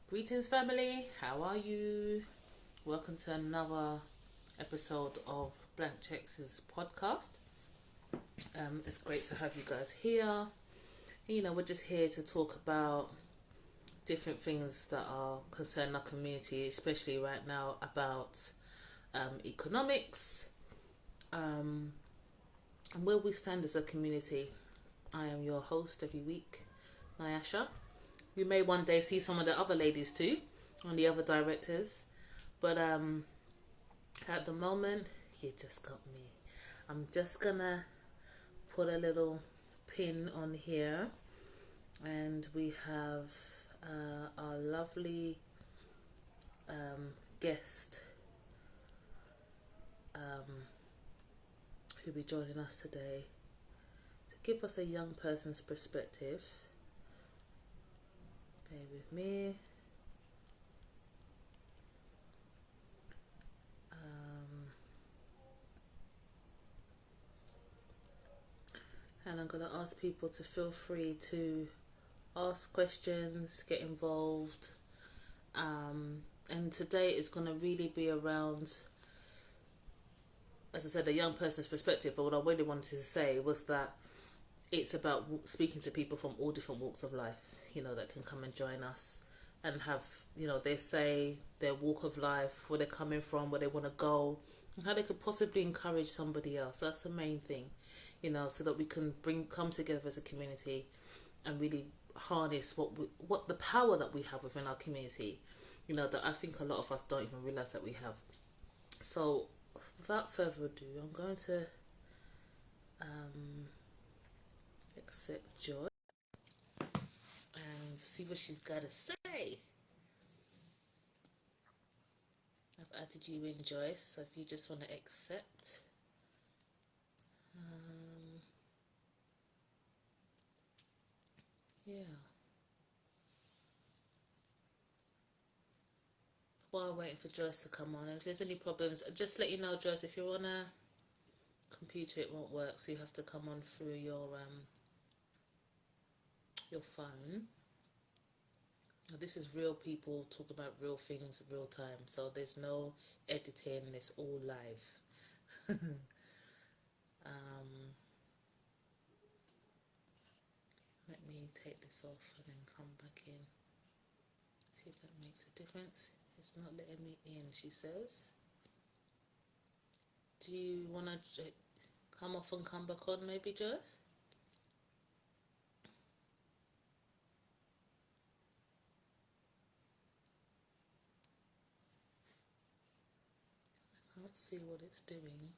Greetings, family. How are you? Welcome to another episode of Blank Checks' podcast. It's great to have you guys here. We're just here to talk about different things that are concerning our community, especially right now about economics and where we stand as a community. I am your host every week, Nyasha. You may one day see some of the other ladies too, and the other directors. But at the moment, you just got me. I'm just gonna put a little pin on here, and we have our lovely guest who'll be joining us today to give us a young person's perspective. Bear with me. And I'm going to ask people to feel free to ask questions, get involved. And today is going to really be around, as I said, a young person's perspective. But what I really wanted to say was that it's about speaking to people from all different walks of life, that can come and join us and have, they say their walk of life, where they're coming from, where they want to go, and how they could possibly encourage somebody else. That's the main thing, so that we can come together as a community and really harness what the power that we have within our community, that I think a lot of us don't even realize that we have. So without further ado, I'm going to accept Joy and see what she's got to say. I've added you in, Joyce, so if you just want to accept. Yeah. While waiting for Joyce to come on, and if there's any problems, just let you know, Joyce, if you're on a computer it won't work, so you have to come on through your phone. Now, this is real people talk about real things real time, so there's no editing, it's all live. Let me take this off and then come back in, see if that makes a difference. It's not letting me in, she says. Do you want to come off and come back on, maybe, Joyce? I can't see what it's doing.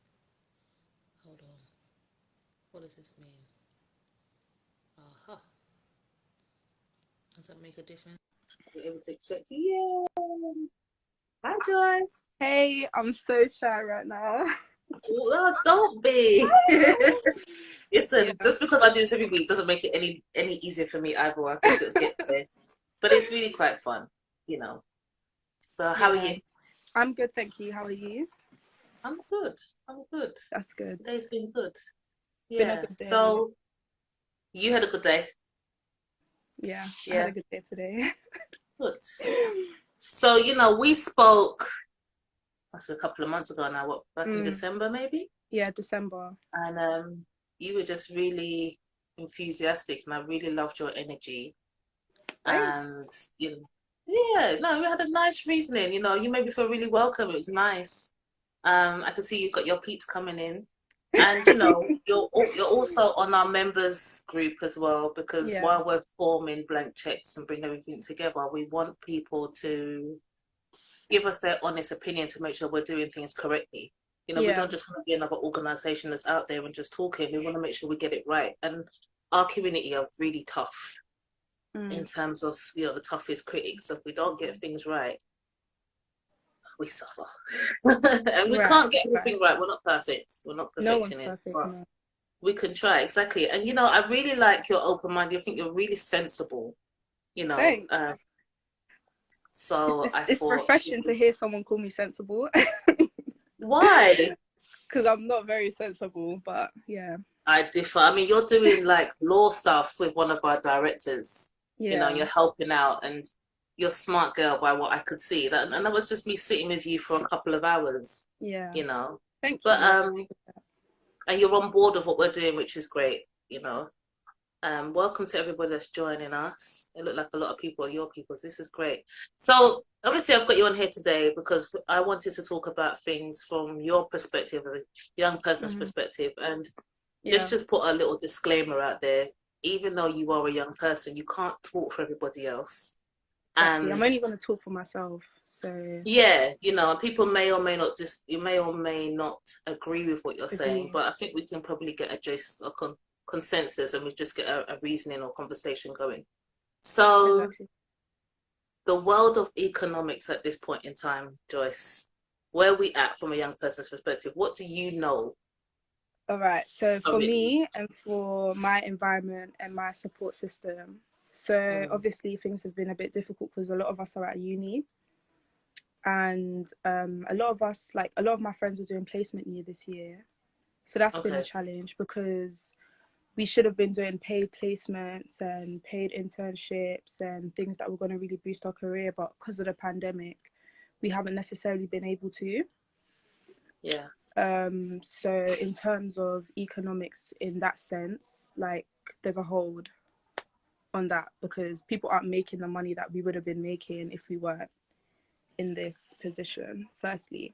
Hold on. What does this mean? Aha. Does that make a difference? Are you able to accept? Yeah. Hi, Joyce. Hey, I'm so shy right now. Well, don't be. Listen, just because I do this every week doesn't make it any easier for me either. I guess it'll get there. But it's really quite fun, So how are you? I'm good, thank you. How are you? I'm good. That's good. Today's been good. Been Yeah. a good day. So you had a good day? Yeah, I had a good day today. Good. So, we spoke a couple of months ago now, back in December maybe? Yeah, December. And you were just really enthusiastic, and I really loved your energy. Thanks. And we had a nice reasoning. You made me feel really welcome. It was nice. I could see you got your peeps coming in, and you're also on our members group as well, because while we're forming Blank Checks and bring everything together, we want people to give us their honest opinion to make sure we're doing things correctly. We don't just want to be another organisation that's out there and just talking. We want to make sure we get it right. And our community are really tough in terms of, the toughest critics. So if we don't get things right, we suffer. And we can't get everything right. We're not perfect. We're not perfectionists. No one's perfect, no. We can try, exactly. And, I really like your open mind. I think you're really sensible, Thanks. So it's refreshing to hear someone call me sensible. Why? Because I'm not very sensible, but yeah. I differ. I mean, you're doing like law stuff with one of our directors. Yeah. you're helping out, and you're a smart girl by what I could see. And that was just me sitting with you for a couple of hours, Yeah. you know. Thank But you. and you're on board with what we're doing, which is great, welcome to everybody that's joining us. It looked like a lot of people are your people. So this is great. So obviously I've got you on here today because I wanted to talk about things from your perspective, a young person's perspective. And let's just put a little disclaimer out there. Even though you are a young person, you can't talk for everybody else. Exactly. And I'm only going to talk for myself. So yeah, people may or may not you may or may not agree with what you're saying, agree. but I think we can probably get a gist or consensus, and we just get a reasoning or conversation going. So Exactly. the world of economics at this point in time, Joyce, where are we at from a young person's perspective? What do you know? All right. So of for it? me and for my environment and my support system, so obviously things have been a bit difficult because a lot of us are at uni, and a lot of us, like a lot of my friends, were doing placement year this year. So that's been a Okay. challenge because we should have been doing paid placements and paid internships and things that were going to really boost our career, but because of the pandemic, we haven't necessarily been able to. Yeah. So in terms of economics in that sense, like there's a hold on that because people aren't making the money that we would have been making if we weren't in this position, firstly.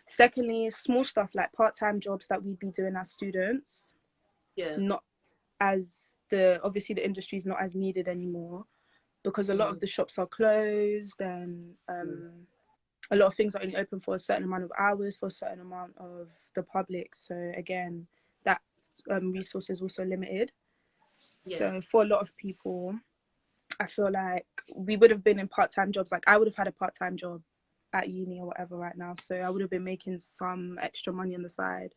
Secondly, small stuff like part-time jobs that we'd be doing as students, Yeah. not as obviously the industry is not as needed anymore because a lot of the shops are closed and a lot of things are only open for a certain amount of hours for a certain amount of the public. So again, that resource is also limited. Yeah. So for a lot of people, I feel like we would have been in part-time jobs. Like I would have had a part-time job at uni or whatever right now. So I would have been making some extra money on the side.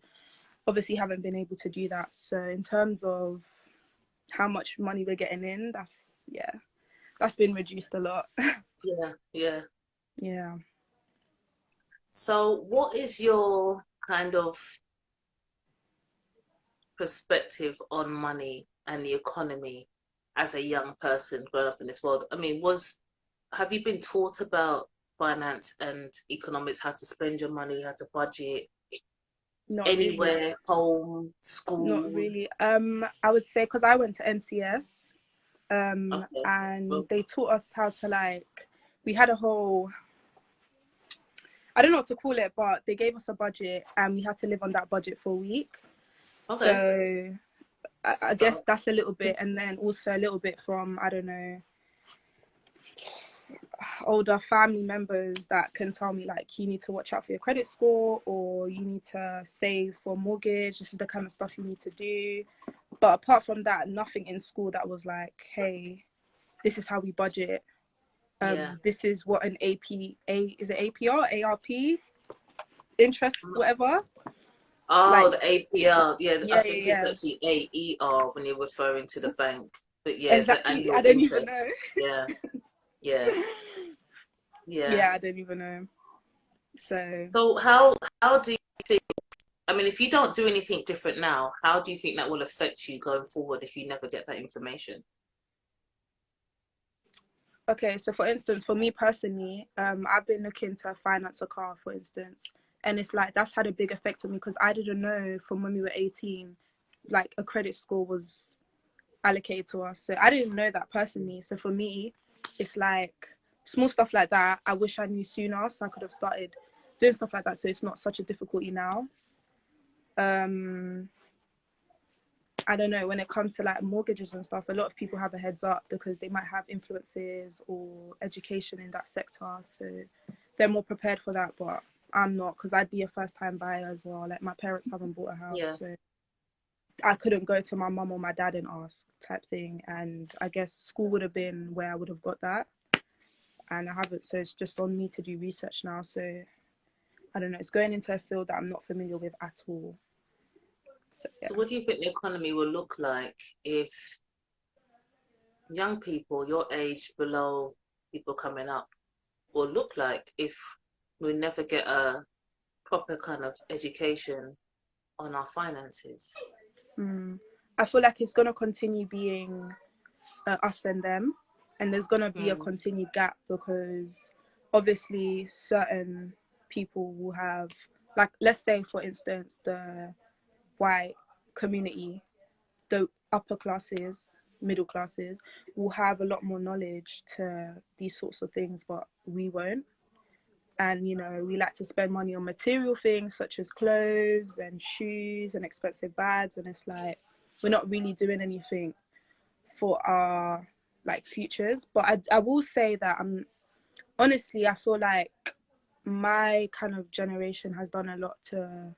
Obviously haven't been able to do that. So in terms of how much money we're getting in, that's been reduced a lot. Yeah. Yeah. Yeah. So what is your kind of perspective on money and the economy as a young person growing up in this world? I mean, have you been taught about finance and economics, how to spend your money, how to budget Not really. anywhere, home, Not school? really. I would say because I went to NCS, Okay. and Well, they taught us how to we had a whole, I don't know what to call it, but they gave us a budget and we had to live on that budget for a week. okay. So That's the I guess start. that's a little bit, and then also a little bit from, I don't know, older family members that can tell me like you need to watch out for your credit score or you need to save for a mortgage. This is the kind of stuff you need to do. But apart from that, nothing in school that was like, hey, this is how we budget. Yeah. This is what an is it APR, ARP, interest, whatever. Oh, Like, the APR. Yeah, I think it's yeah. actually AER when you're referring to the bank. But yeah, the Exactly. I annual don't even know. interest. Yeah, yeah, yeah. Yeah, I don't even know. So So how do you think, I mean, if you don't do anything different now, how do you think that will affect you going forward if you never get that information? okay, so for instance, for me personally, I've been looking to finance a car, for instance, and it's like that's had a big effect on me because I didn't know from when we were 18, like a credit score was allocated to us. So I didn't know that personally. So for me, it's like small stuff like that. I wish I knew sooner, so I could have started doing stuff like that. So it's not such a difficulty now. I don't know, when it comes to like mortgages and stuff, a lot of people have a heads up because they might have influences or education in that sector. So they're more prepared for that, but I'm not because I'd be a first time buyer as well. Like my parents haven't bought a Yeah, house. So I couldn't go to my mum or my dad and ask type thing. And I guess school would have been where I would have got that. And I haven't. So it's just on me to do research now. So I don't know. It's going into a field that I'm not familiar with at all. So so yeah. what do you think the economy will look like if young people your age below, people coming up, will look like if we never get a proper kind of education on our finances? I feel like it's going to continue being us and them. and there's gonna be a continued gap because obviously certain people will have, like, let's say for instance the white community, the upper classes, middle classes will have a lot more knowledge to these sorts of things, but we won't. And you know, we like to spend money on material things such as clothes and shoes and expensive bags, and it's like we're not really doing anything for our like futures. But I will say that honestly, I feel like my kind of generation has done a lot to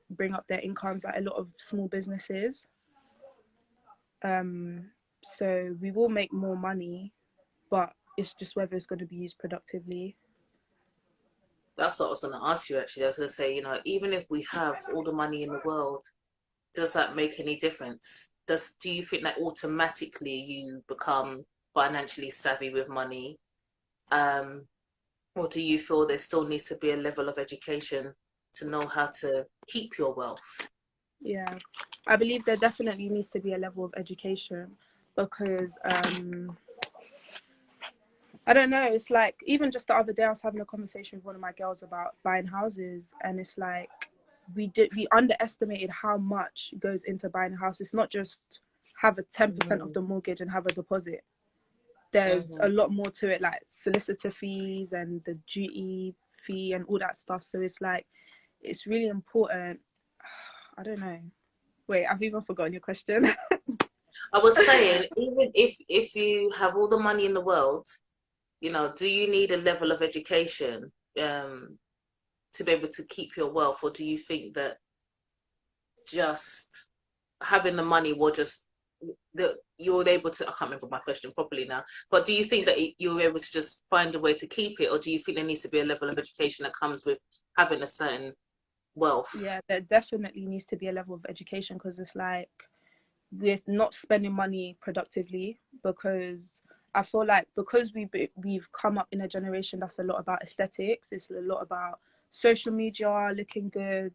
bring up their incomes, like a lot of small businesses. So we will make more money, but it's just whether it's going to be used productively. That's what I was going to ask you, actually. I was going to say, you know, even if we have all the money in the world, does that make any difference? Do you think that automatically you become financially savvy with money? Or do you feel there still needs to be a level of education to know how to keep your wealth? Yeah, I believe there definitely needs to be a level of education because I don't know, it's like even just the other day I was having a conversation with one of my girls about buying houses, and it's like we underestimated how much goes into buying a house. It's not just have a 10% of the mortgage and have a deposit. There's a lot more to it, like solicitor fees and the duty fee and all that stuff. So it's like it's really important. I don't know. Wait, I've even forgotten your question. I was saying, even if you have all the money in the world, you know, do you need a level of education to be able to keep your wealth, or do you think that just having the money will just that you're able to, I can't remember my question properly now, but do you think that you're able to just find a way to keep it, or do you think there needs to be a level of education that comes with having a certain wealth? Yeah, there definitely needs to be a level of education because it's like we're not spending money productively, because I feel like because we've come up in a generation that's a lot about aesthetics, it's a lot about social media, looking good.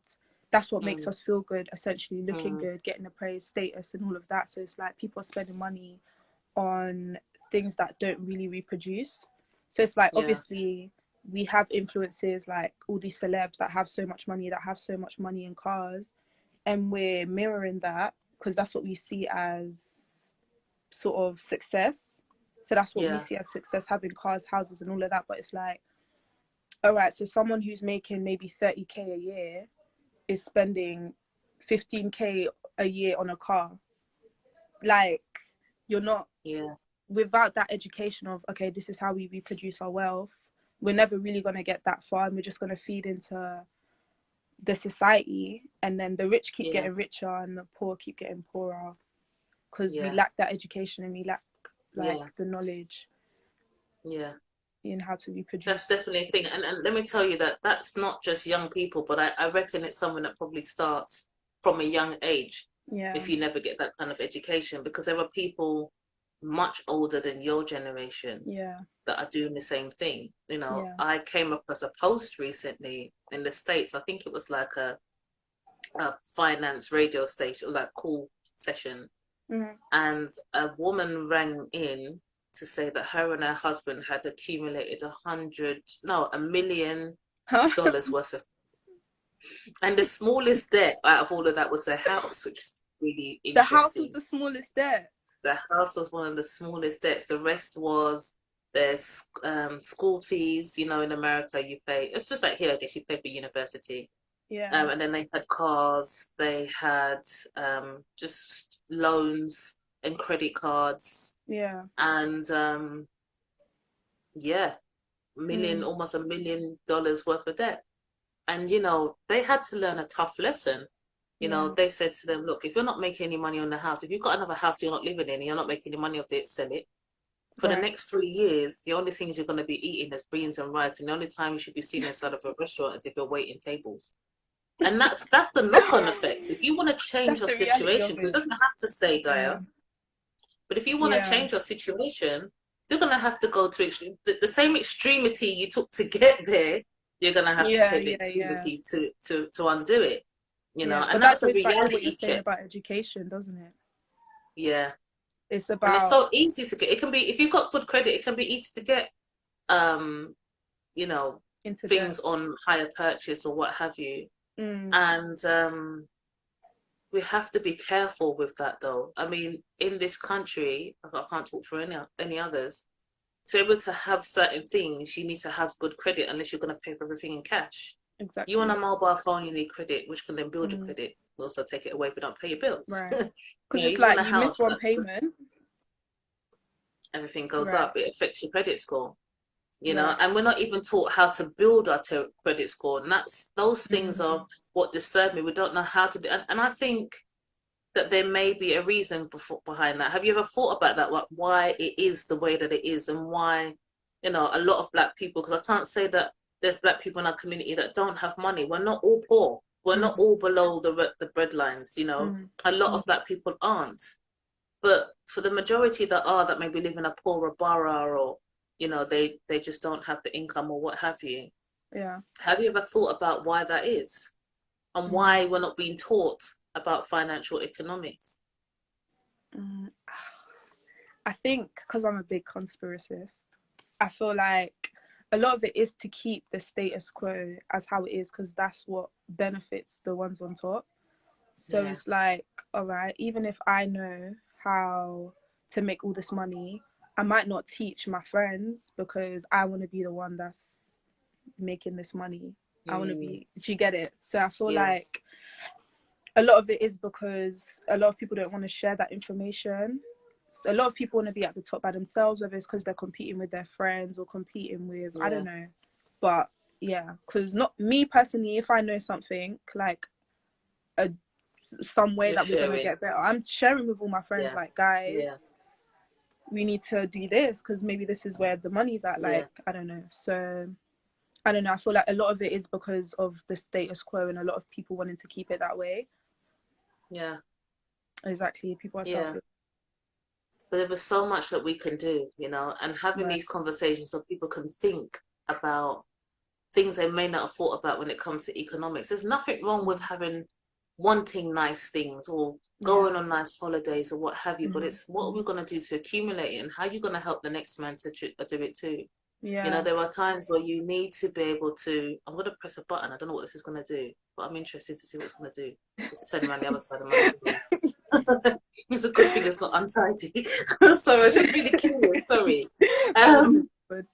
That's what makes us feel good, essentially, looking good, getting the praise, status, and all of that. So it's like people are spending money on things that don't really reproduce. So it's like obviously we have influences like all these celebs that have so much money, in cars, and we're mirroring that because that's what we see as sort of success. So that's what we see as success, having cars, houses, and all of that. But it's like, all right, so someone who's making maybe 30K a year is spending 15K a year on a car. Like, you're not, without that education of, okay, this is how we reproduce our wealth, we're never really going to get that far, and we're just going to feed into the society, and then the rich keep getting richer and the poor keep getting poorer because we lack that education and we lack the knowledge in how to reproduce. That's definitely a thing, and let me tell you that that's not just young people, but I reckon it's something that probably starts from a young age if you never get that kind of education, because there are people much older than your generation that are doing the same thing. You know, I came across a post recently in the States. I think it was like a finance radio station, like call session, and a woman rang in to say that her and her husband had accumulated $1 million worth of, and the smallest debt out of all of that was their house, which is really interesting. The house was the smallest debt. The house was one of the smallest debts. The rest was their school fees. You know, in America, you pay. It's just like here, I guess you pay for university. And then they had cars. They had just loans and credit cards. And almost $1 million worth of debt. And you know, they had to learn a tough lesson. You know, they said to them, look, if you're not making any money on the house, if you've got another house you're not living in and you're not making any money off it, sell it. For the next 3 years, the only things you're going to be eating is beans and rice, and the only time you should be seen inside of a restaurant is if you're waiting tables. And that's the knock-on effect. If you want to change your situation, it doesn't have to stay dire. But if you want to change your situation, you're going to have to go to the same extremity you took to get there. You're going to have to take the extremity to undo it. You know, and that's a reality what you're saying check about education, doesn't it? Yeah, It's And it's about so easy to get. It can be, if you've got good credit, it can be easy to get, um, you know, into debt. things on hire purchase or what have you. Mm, And we have to be careful with that, though. I mean, in this country, I can't talk for any others. To be able to have certain things, you need to have good credit, unless you're going to pay for everything in cash. You on exactly. a mobile phone, you need credit, which can then build your Mm, credit. Also take it away if you don't pay your bills. right. You Because know, it's you want like a you miss house, one but payment. everything goes Right. up. It affects your credit score. You know, Right. and we're not even taught how to build our credit score, and those things Mm, are what disturb me. We don't know how to do, and I think that there may be a reason behind that. Have you ever thought about that? Why it is the way that it is, and why, a lot of black people? Because I can't say that there's black people in our community that don't have money. We're not all poor. We're mm, not all below the breadlines. mm, A lot mm. of black people aren't. But for the majority that are, that maybe live in a poorer borough, or they just don't have the income or what have you. Yeah. Have you ever thought about why that is, and Mm, why we're not being taught about financial economics? mm. I think because I'm a big conspiracist, I feel like a lot of it is to keep the status quo as how it is, because that's what benefits the ones on top. So Yeah, it's like, all right, even if I know how to make all this money, I might not teach my friends because I want to be the one that's making this money. I want to mm, be, do you get it? So I feel yeah, like a lot of it is because a lot of people don't want to share that information. So a lot of people want to be at the top by themselves, whether it's because they're competing with their friends or competing with, I yeah, don't know. But yeah, because not me personally, if I know something like a some way you're that we're gonna sharing. get better, I'm sharing with all my friends, Yeah, like, guys, yeah, we need to do this because maybe this is where the money's at. yeah, Like, I don't know. So I don't know. I feel like a lot of it is because of the status quo and a lot of people wanting to keep it that way. yeah, Exactly. People are yeah. selfish. But there was so much that we can do, and having Right. these conversations so people can think about things they may not have thought about when it comes to economics. There's nothing wrong with Mm. wanting nice things, or Yeah. going on nice holidays or what have you, but Hmm. it's what are we going to do to accumulate it, and how are you going to help the next man to do it too. Yeah. There are times where you need to be able to, I'm going to press a button, I don't know what this is going to do, but I'm interested to see what it's going to do. It's turning around the other side of my living room. It's a good thing it's not untidy. Sorry, I was just really curious, sorry. I know it's um good.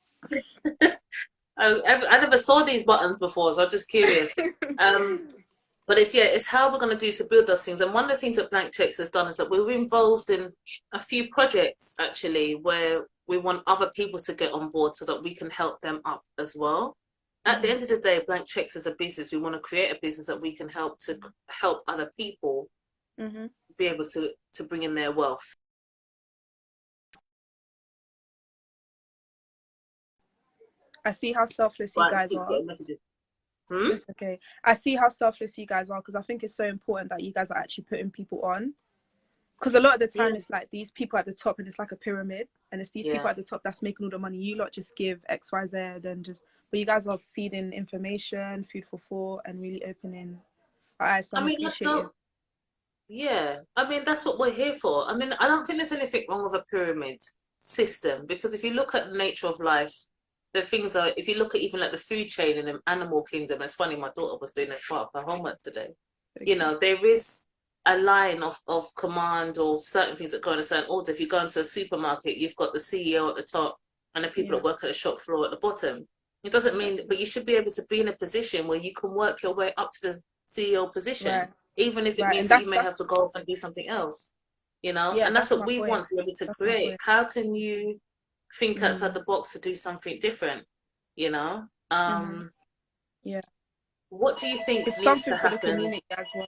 I never saw these buttons before, so I was just curious. But it's how we're going to do to build those things. And one of the things that Blank Checks has done is that we were involved in a few projects actually, where we want other people to get on board so that we can help them up as well. At the Hmm. end of the day, Blank Checks is a business. We want to create a business that we can help other people Hmm. be able to bring in their wealth. I see how selfless you Right, guys keep are. getting messages. Hmm? It's okay. I see how selfless you guys are because I think it's so important that you guys are actually putting people on. Because a lot of the Yeah, time it's like these people at the top and it's like a pyramid, and it's these people yeah. at the top that's making all the money. You lot just give X, Y, Z, and just, but you guys are feeding information, food for thought, and really opening our eyes. So I I'm mean, appreciative. yeah, I mean, that's what we're here for. I mean, I don't think there's anything wrong with a pyramid system, because if you look at the nature of life, the things are, if you look at even like the food chain in the animal kingdom, it's funny, my daughter was doing this part of her homework today. Okay. There is a line of command, or certain things that go in a certain order. If you go into a supermarket, you've got the CEO at the top and the people Yeah. that work at the shop floor at the bottom. It doesn't mean, Exactly. but you should be able to be in a position where you can work your way up to the CEO position, Right. even if it Right. means And that you that's may have that's to go off and do something else, yeah. and that's That's what my we point. want to be able to That's my create. point. How can you think outside Mm. the box to do something different? You know, Hmm. Yeah. what do you think It's needs something to for the happen? community as well.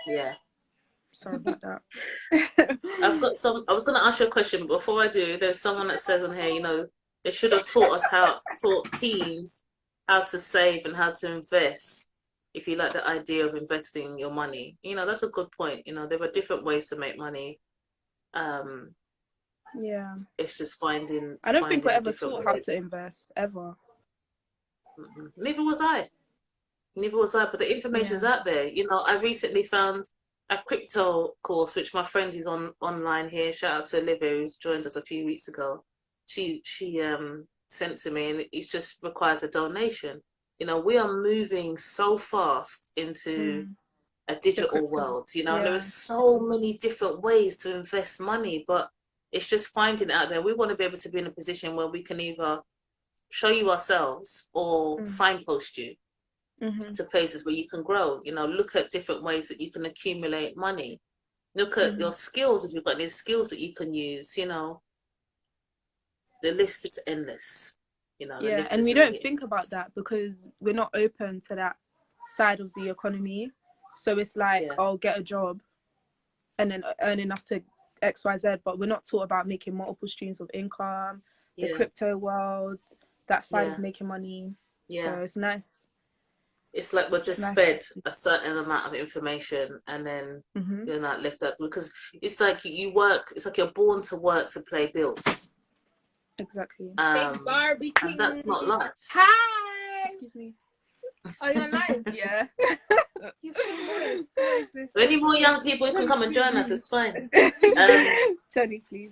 Yeah. Sorry about that. I was going to ask you a question, but before I do, there's someone that says on here, they should have taught teens how to save and how to invest. If you like the idea of investing your money, that's a good point. There are different ways to make money. Um, Yeah. it's just I don't think we're finding ever different taught how to ways. invest ever. Neither was I. Neither was I. But the information's Yeah. out there. I recently found a crypto course, which my friend who's online here, shout out to Olivia, who's joined us a few weeks ago. She sent to me, and it just requires a donation. You know, we are moving so fast into a The digital crypto. world. You know, there are Yeah. so many different ways to invest money, but it's just finding it out there. We want to be able to be in a position where we can either show you ourselves or signpost you to places where you can grow. You know, look at different ways that you can accumulate money. Look at your skills, if you've got any skills that you can use. You know, the list is endless. You know, the Yeah, list and is we don't really think about endless. that because we're not open to that side of the economy. So it's like, Yeah, I'll get a job and then earn enough to XYZ, but we're not taught about making multiple streams of income, the yeah, crypto world, that side yeah, of making money. So yeah. it's nice. It's like we're It's just nice. fed a certain amount of information, and then you're not left up, because it's like you work. It's like you're born to work to pay bills. Exactly. Barbie and that's not life. Hi. Excuse me. Oh, you're live, yeah. You see this? Any more young people who can come and join us, it's fine. Jenny, please.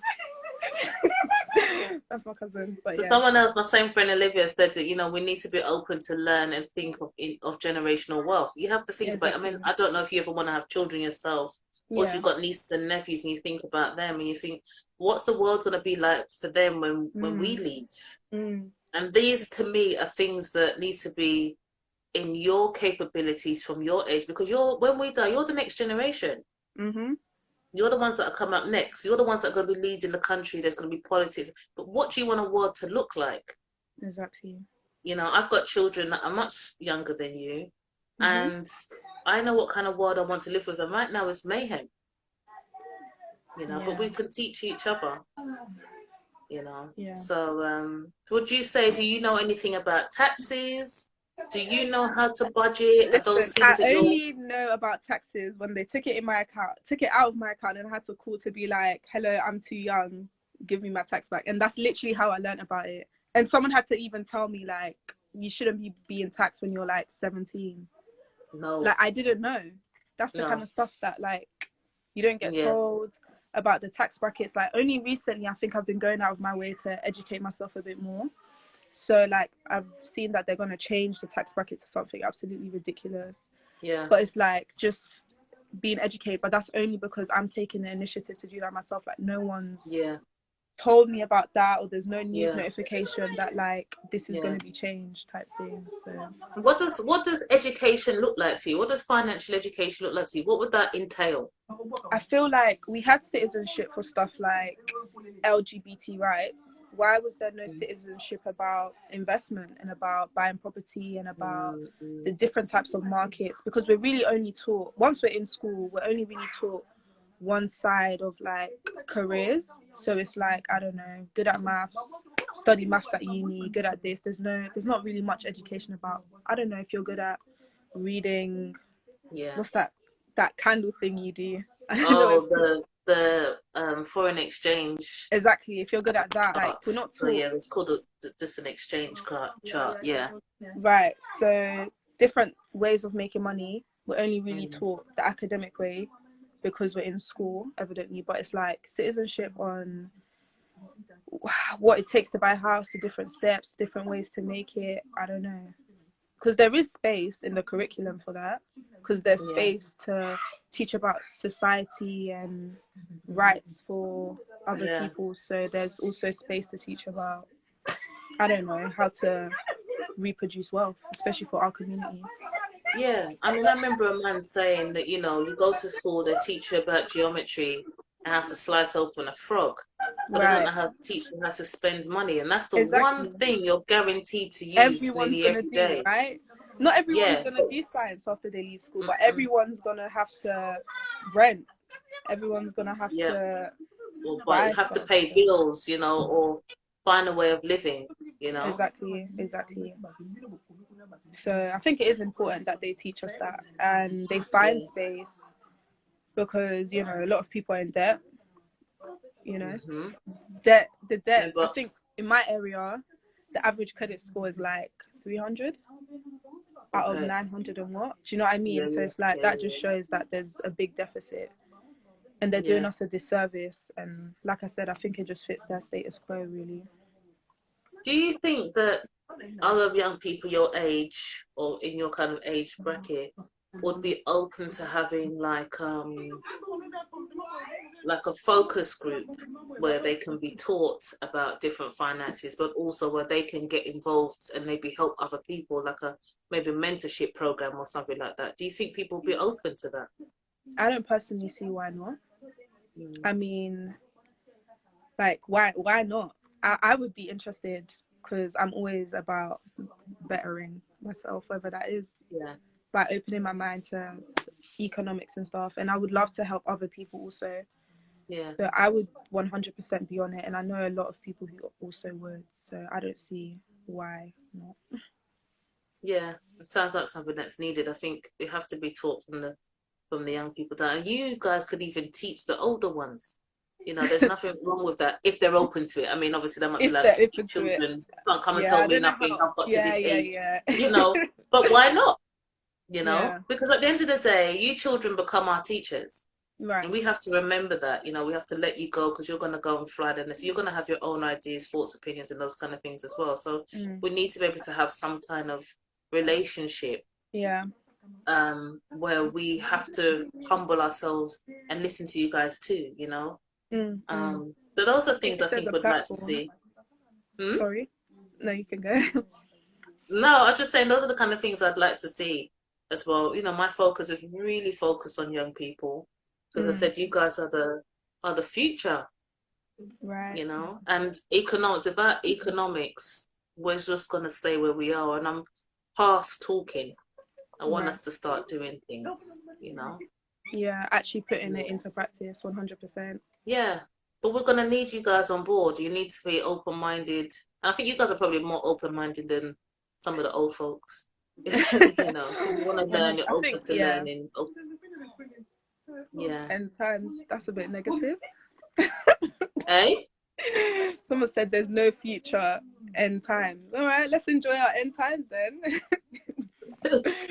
That's my cousin. But So yeah. someone else, my same friend Olivia, said that, you know, we need to be open to learn and think of generational wealth. You have to think about. I mean, I don't know if you ever want to have children yourself, or if you've got nieces and nephews and you think about them and you think, what's the world going to be like for them when we leave? And these, to me, are things that need to be in your capabilities from your age, because when we die, you're the next generation. You're the ones that are coming up next. You're the ones that are going to be leading the country. There's going to be politics. But what do you want a world to look like? Exactly. You know, I've got children that are much younger than you, and I know what kind of world I want to live with. And right now it's mayhem. You know, but we can teach each other. You know, so would you say? Do you know anything about taxes? Do you know how to budget? Are Listen, those things I that you're? only know about taxes when they took it in my account, took it out of my account, and I had to call to be like, "Hello, I'm too young. Give me my tax back." And that's literally how I learned about it. And someone had to even tell me like, "You shouldn't be being taxed when you're like 17." No. Like, I didn't know. That's the kind of stuff that like you don't get told about the tax brackets. Like, only recently, I think I've been going out of my way to educate myself a bit more. So like, I've seen that they're going to change the tax bracket to something absolutely ridiculous. Yeah. But it's like just being educated. But that's only because I'm taking the initiative to do that myself. Like, no one's told me about that, or there's no news notification that like this is going to be changed type thing. So what does education look like to you? What does financial education look like to you? What would that entail? I feel like we had citizenship for stuff like LGBT rights. Why was there no citizenship about investment and about buying property and about the different types of markets? Because we're really only taught, once we're in school, we're only really taught one side of like careers. So it's like, I don't know, good at maths, study maths at uni, good at this. There's not really much education about, I don't know, if you're good at reading, what's that candle thing you do? The foreign exchange. Exactly. If you're good at that, like, we're not taught. So it's called just an exchange chart. Yeah. Right. So different ways of making money. We're only really taught the academic way because we're in school, evidently. But it's like citizenship on what it takes to buy a house, the different steps, different ways to make it. I don't know. Because there is space in the curriculum for that. Because there's space to teach about society and rights for other people. So there's also space to teach about, I don't know, how to reproduce wealth, especially for our community. Yeah, I mean, I remember a man saying that, you know, you go to school, they teach you about geometry and how to slice open a frog, but they don't know how to teach you how to spend money. And that's the one thing you're guaranteed to use everyone's nearly every day. Right? Not everyone's going to do science after they leave school, but everyone's going to have to rent. Everyone's going to have to buy have stuff. To pay bills, you know, or find a way of living, you know. Exactly. So I think it is important that they teach us that and they find space, because, you know, a lot of people are in debt, you know. The debt, I think in my area, the average credit score is like 300. out of Okay. 900 and what? Do you know what I mean? Yeah, So yeah, it's like yeah, that just shows that there's a big deficit, and they're doing yeah. us a disservice. And like I said, I think it just fits their status quo, really. Do you think that other young people your age or in your kind of age bracket would be open to having like a focus group where they can be taught about different finances, but also where they can get involved and maybe help other people, like a maybe mentorship program or something like that? Do you think people will be open to that? I don't personally see why not. I mean, like, why not? I would be interested because I'm always about bettering myself, whether that is Yeah, by opening my mind to economics and stuff. And I would love to help other people also. yeah, So I would 100% be on it. And I know a lot of people who also would. So I don't see why not. yeah. It sounds like something that's needed. I think it has to be taught from the young people down. And you guys could even teach the older ones. You know, there's nothing wrong with that if they're open to it. I mean, obviously, they might be If like, they're open to it. children can't come and Yeah, tell I me don't know nothing. how. I've got to Yeah, this yeah, age, yeah. you know. But why not? You know, Yeah, because at the end of the day, you children become our teachers. right. And we have to remember that, you know, we have to let you go because you're going to go and fly the nest. You're going to have your own ideas, thoughts, opinions, and those kind of things as well. So Mm, we need to be able to have some kind of relationship yeah. where we have to humble ourselves and listen to you guys too, you know. Mm, mm. So those are Think things I if there's think a we'd like to platform. see. Hmm? Sorry. No, you can go. No, I was just saying those are the kind of things I'd like to see as well. You know, my focus is really focused on young people. Because I Mm, said you guys are the future, right. you know, and economics about economics, we're just gonna stay where we are, and I'm past talking. I want Right. us to start doing things, you know. Yeah, actually putting it Yeah. into practice 100%. Yeah. But we're gonna need you guys on board. You need to be open minded. I think you guys are probably more open minded than some of the old folks. You know, if you want to learn, you're I open think, to yeah. learning. Yeah. End times, that's a bit negative. Eh? Someone said there's no future end times. All right, let's enjoy our end times then.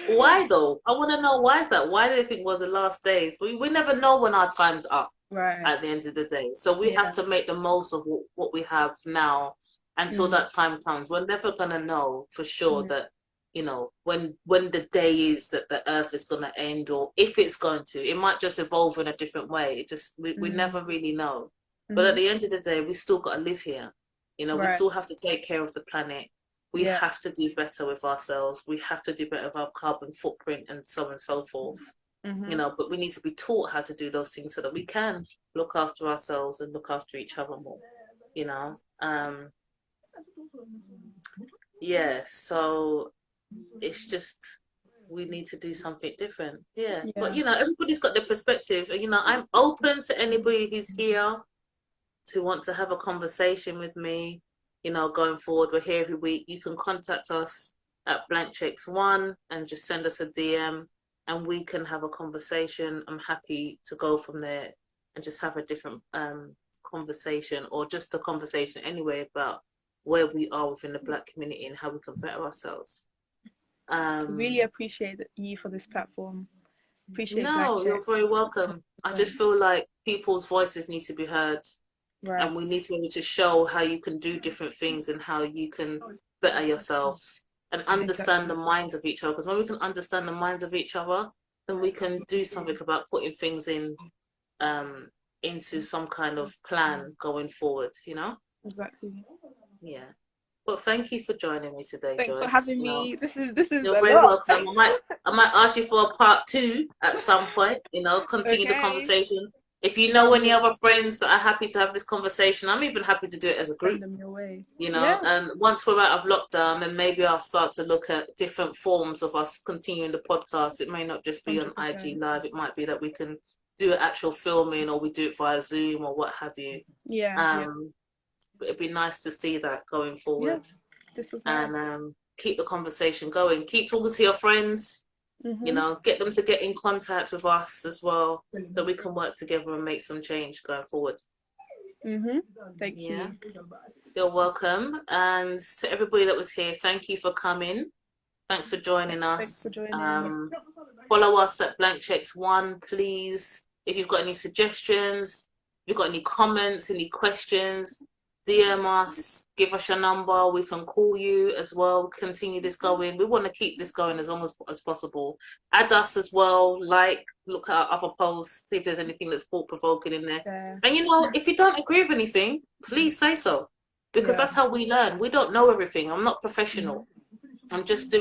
Why though? I want to know why is that? Why do they think we're the last days? We never know when our time's up Right. at the end of the day. So we Yeah. have to make the most of what we have now until Mm, that time comes. We're never gonna know for sure mm, that, you know, when the day is that the earth is gonna end or if it's going to. It might just evolve in a different way. It just we mm, never really know. But at mm. the end of the day, we still gotta live here. You know, we Right. still have to take care of the planet. We Yeah. have to do better with ourselves. We have to do better with our carbon footprint and so on and so forth. You Mm-hmm. know, but we need to be taught how to do those things so that we can look after ourselves and look after each other more. You know, yeah. So it's just we need to do something different. Yeah, but Yeah. you know, everybody's got their perspective. You know, I'm open to anybody who's here to want to have a conversation with me, you know, going forward. We're here every week. You can contact us at Blank Checks One and just send us a DM and we can have a conversation. I'm happy to go from there and just have a different conversation or just a conversation anyway about where we are within the Black community and how we can better ourselves. Really appreciate you for this platform. Appreciate Blank No, Check. you're very welcome. I just feel like people's voices need to be heard. Right. And we need to be able to show how you can do different things and how you can better yourselves and understand Exactly. the minds of each other. Because when we can understand the minds of each other, then we can do something about putting things in into some kind of plan going forward, you know? Exactly. Yeah. But thank you for joining me today, Thanks for Joyce. having You know, me. This is you're a very lot. welcome. I might ask you for a part two at some point, you know, continue the Okay. conversation. If you know any other friends that are happy to have this conversation, I'm even happy to do it as a group, Send them your way. you know. Yeah. And once we're out of lockdown, then maybe I'll start to look at different forms of us continuing the podcast. It may not just be on 100%. IG Live. It might be that we can do actual filming or we do it via Zoom or what have you. Yeah. Yeah. But it'd be nice to see that going Yeah. forward. This was nice. And keep the conversation going. Keep talking to your friends. Mm-hmm. You know, get them to get in contact with us as well, so we can work together and make some change going forward. Mm-hmm. Thank Yeah. you. You're welcome. And to everybody that was here, thank you for coming. Thanks for joining Thanks us. for joining. Follow us at Blank Checks One, please. If you've got any suggestions, if you've got any comments, any questions, DM us, give us your number. We can call you as well. Continue this going. We want to keep this going as long as possible. Add us as well. Look at our other posts, see if there's anything that's thought provoking in there. Yeah. And if you don't agree with anything, please say so, because that's how we learn. We don't know everything. I'm not professional. I'm just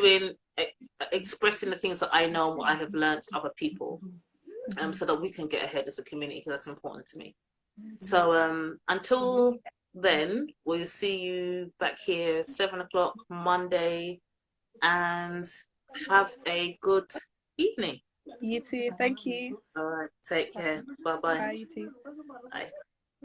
expressing the things that I know and what I have learned to other people, so that we can get ahead as a community, because that's important to me. So until then, we'll see you back here 7 o'clock Monday, and have a good evening. You too. Thank you. All right, take care. Bye-bye. Bye, you too. Bye.